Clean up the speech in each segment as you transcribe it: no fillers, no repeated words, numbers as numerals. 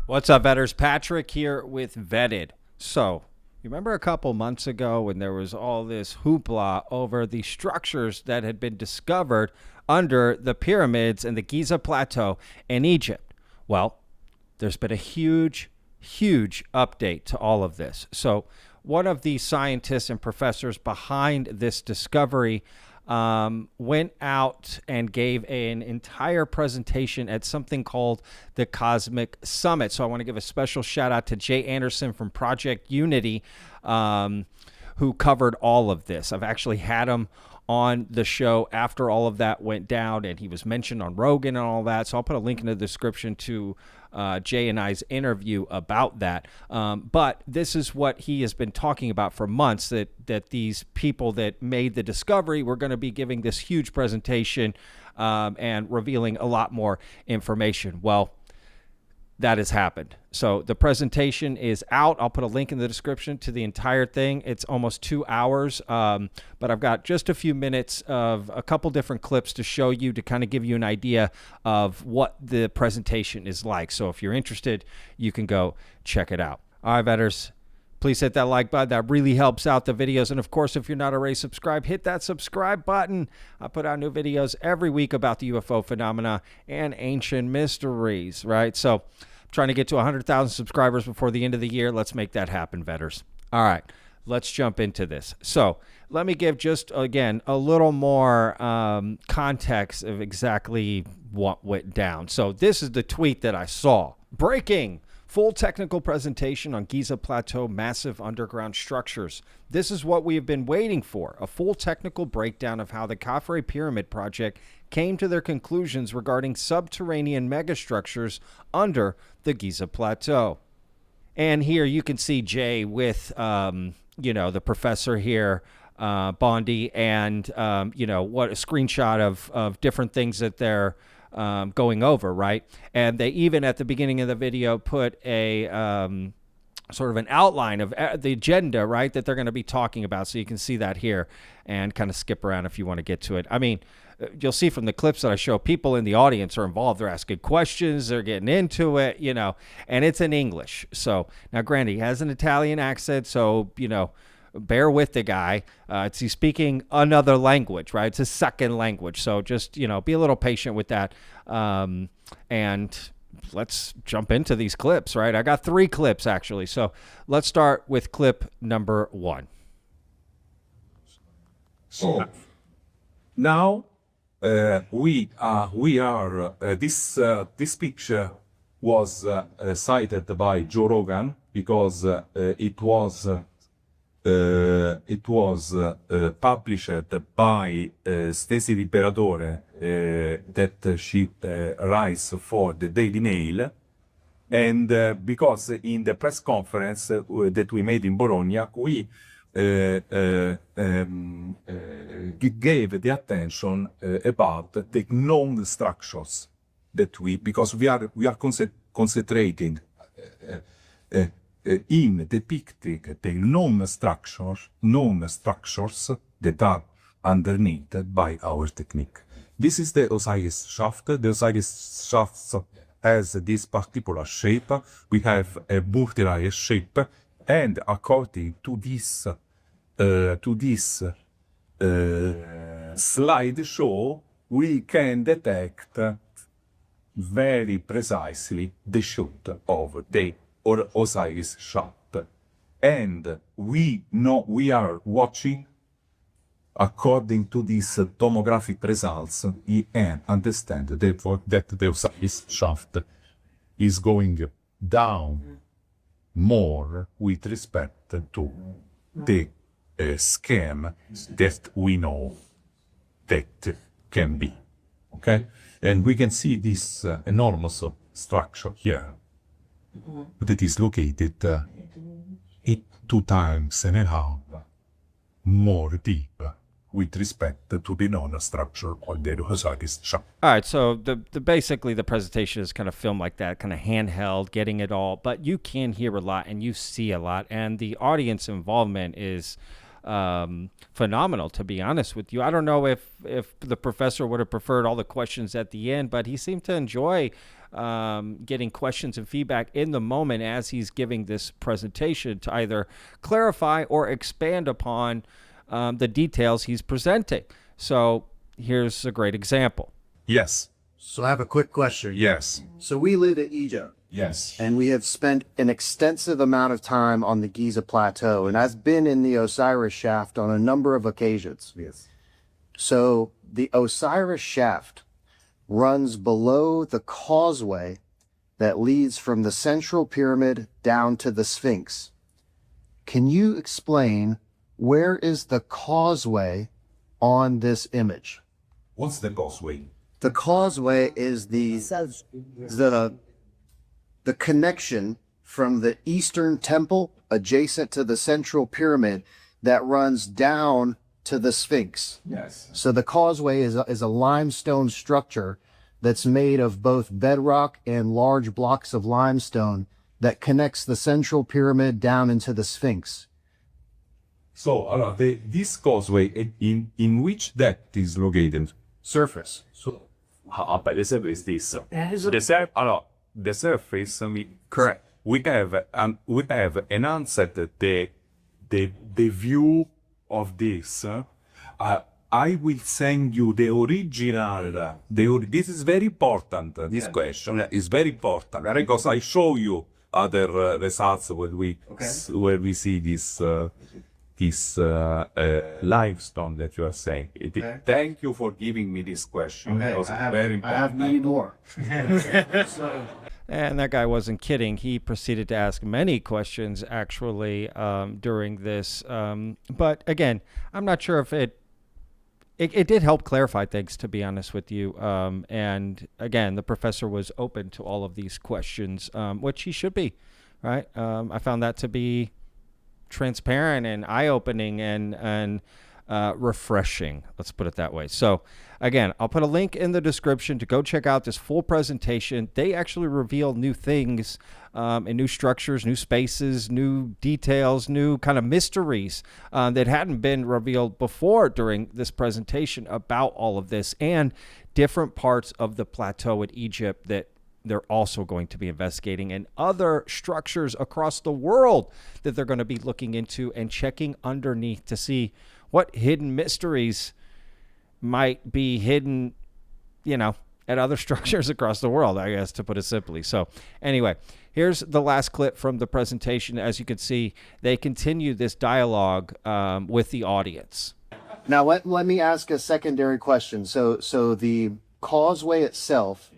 What's up, Vetters? Patrick here with Vetted. So, you remember a couple months ago when there was all this hoopla over the structures that had been discovered under the pyramids and the Giza Plateau in Egypt? Well, there's been a huge update to all of this. So, one of the scientists and professors behind this discovery went out and gave an entire presentation at something called the Cosmic Summit. So I want to give a special shout out to Jay Anderson from Project Unity, who covered all of this. I've actually had him on the show after all of that went down, and he was mentioned on Rogan and all that. So I'll put a link in the description to Jay and I's interview about that. But this is what he has been talking about for months, that these people that made the discovery were going to be giving this huge presentation and revealing a lot more information. Well, that has happened. So the presentation is out. I'll put a link in the description to the entire thing. It's almost 2 hours, but I've got just a few minutes of a couple different clips to show you, to kind of give you an idea of what the presentation is like. So if you're interested, you can go check it out. All right, Vetters, please hit that like button. That really helps out the videos. And of course, if you're not already subscribed, hit that subscribe button. I put out new videos every week about the UFO phenomena and ancient mysteries, right? So I'm trying to get to 100,000 subscribers before the end of the year. Let's make that happen, Vetters. All right, let's jump into this. So let me give just, again, a little more context of exactly what went down. So this is the tweet that I saw. Breaking. Full technical presentation on Giza Plateau massive underground structures. This is what we have been waiting for, a full technical breakdown of how the Khafre Pyramid project came to their conclusions regarding subterranean megastructures under the Giza Plateau. And here you can see Jay with, the professor here, Bondi, and, what a screenshot of different things that they're going over, right? And they even at the beginning of the video put a sort of an outline of the agenda, right, that they're going to be talking about. So you can see that here and kind of skip around if you want to get to it. I mean, you'll see from the clips that I show, people in the audience are involved. They're asking questions. They're getting into it, and it's in English. So now, granted, he has an Italian accent, so, bear with the guy. He's speaking another language, right? It's a second language. So just, be a little patient with that. And let's jump into these clips, right? I got 3 clips, actually. So let's start with clip number 1. So now we are this picture was cited by Joe Rogan because it was published by Stacey Liberatore that she writes for the Daily Mail, and because in the press conference that we made in Bologna, we gave the attention about the known structures that because we are concentrating in depicting the known structures that are underneath by our technique. This is the Osiris shaft. The Osiris shaft has this particular shape. We have a multi-layer shape, and according to this slideshow, we can detect very precisely the shape of the Osiris shaft, and we are watching according to these tomographic results and understand therefore that the Osiris shaft is going down more with respect to the scheme that we know that can be. Okay, and we can see this enormous structure here that is located 2.5 times more deep with respect to the known structure of the Osiris shaft. All right, so basically the presentation is kind of filmed like that, kind of handheld, getting it all, but you can hear a lot and you see a lot, and the audience involvement is phenomenal, to be honest with you. I don't know if the professor would have preferred all the questions at the end, but he seemed to enjoy getting questions and feedback in the moment as he's giving this presentation to either clarify or expand upon the details he's presenting. So here's a great example. Yes. So I have a quick question. Yes. So we live in Egypt, Yes. and we have spent an extensive amount of time on the Giza Plateau, and I've been in the Osiris Shaft on a number of occasions. Yes. So the Osiris Shaft runs below the causeway that leads from the Central Pyramid down to the Sphinx. Can you explain where is the causeway on this image? What's the causeway? The causeway is the connection from the Eastern Temple adjacent to the Central Pyramid that runs down to the Sphinx. Yes. So the causeway is a limestone structure that's made of both bedrock and large blocks of limestone that connects the Central Pyramid down into the Sphinx. So, this causeway, in which depth is located? Surface. So, but the surface is this. The surface, Correct. we have enhanced the view of this. I will send you the original. This is very important. This question is very important because I show you other results where we see this limestone that you are saying. Thank you for giving me this question. It was very important. I have many more. And that guy wasn't kidding. He proceeded to ask many questions, actually, during this. But again, I'm not sure if it did help clarify things, to be honest with you. And again, the professor was open to all of these questions, which he should be, right? I found that to be transparent and eye-opening and refreshing. Let's put it that way. So again, I'll put a link in the description to go check out this full presentation. They actually reveal new things and new structures, new spaces, new details, new kind of mysteries that hadn't been revealed before during this presentation about all of this, and different parts of the plateau in Egypt that they're also going to be investigating, and other structures across the world that they're going to be looking into and checking underneath to see what hidden mysteries might be hidden, at other structures across the world, I guess, to put it simply. So anyway, here's the last clip from the presentation. As you can see, they continue this dialogue with the audience. Now let me ask a secondary question. So the causeway itself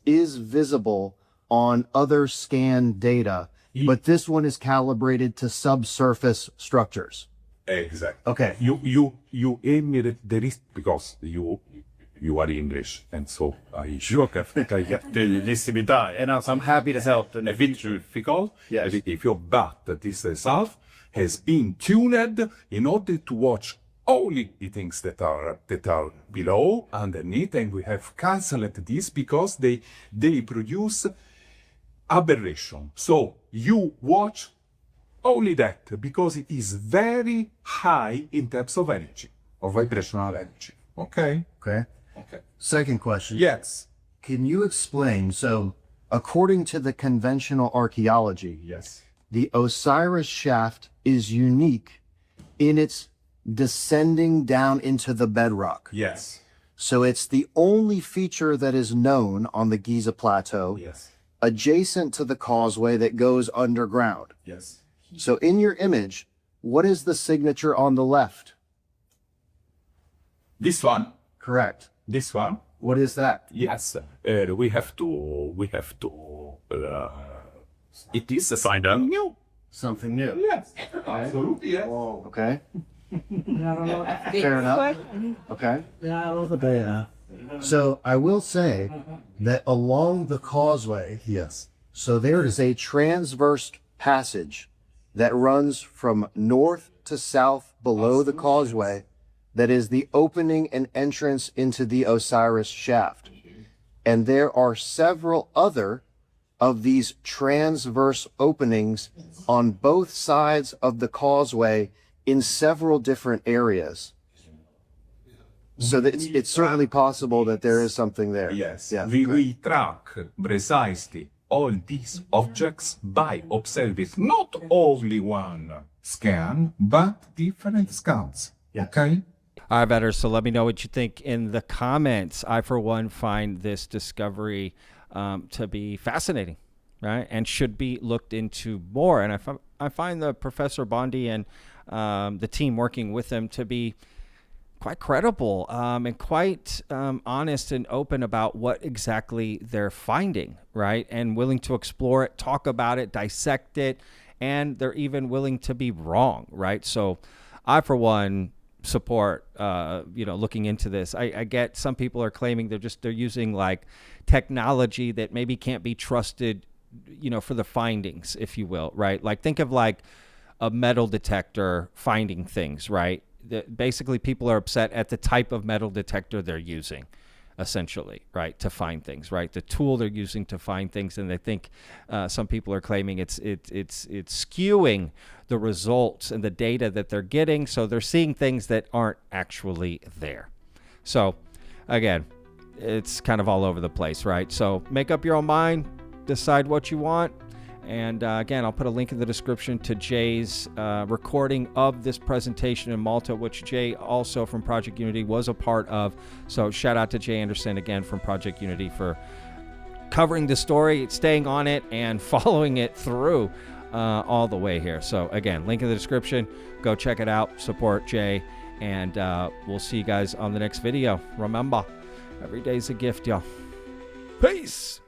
is visible on other scanned data, but this one is calibrated to subsurface structures. Exactly. Okay. You aim at the risk because you are English, and so I get And I'm happy to help. a bit difficult. Yes. If your but this self has been tuned in order to watch only the things that are below, underneath, and we have cancelled this because they produce aberration. So you watch only that because it is very high in terms of energy, or vibrational energy. Okay. Okay. Okay. Second question. Yes. Can you explain? So according to the conventional archaeology, Yes. the Osiris shaft is unique in its descending down into the bedrock. Yes. So it's the only feature that is known on the Giza Plateau, Yes. adjacent to the causeway that goes underground. Yes. So in your image, what is the signature on the left? This one. Correct. This one. What is that? Yes. We have to. It is a sign of new. Something new. Yes. Absolutely. Yes. Okay. Fair enough. Okay. So I will say that along the causeway, Yes. so there is a transverse passage that runs from north to south below the causeway that is the opening and entrance into the Osiris shaft. And there are several other of these transverse openings on both sides of the causeway in several different areas. So that it's certainly possible that there is something there. Yes, Yeah. we track precisely all these objects by observing not only one scan, but different scans. Okay? All right, Vetter, so let me know what you think in the comments. I, for one, find this discovery to be fascinating, right? And should be looked into more. And I find the Professor Bondi and the team working with them to be quite credible and quite honest and open about what exactly they're finding, right? And willing to explore it, talk about it, dissect it, and they're even willing to be wrong, right? So I, for one, support looking into this. I get some people are claiming they're using like technology that maybe can't be trusted, for the findings, if you will, right? Like think of like a metal detector finding things, right? Basically people are upset at the type of metal detector they're using, essentially, right, to find things, right? The tool they're using to find things, and they think some people are claiming it's skewing the results and the data that they're getting, so they're seeing things that aren't actually there. So again, it's kind of all over the place, right? So make up your own mind, decide what you want. And again, I'll put a link in the description to Jay's recording of this presentation in Malta, which Jay also from Project Unity was a part of. So shout out to Jay Anderson again from Project Unity for covering the story, staying on it, and following it through all the way here. So again, link in the description. Go check it out. Support Jay. And we'll see you guys on the next video. Remember, every day's a gift, y'all. Peace.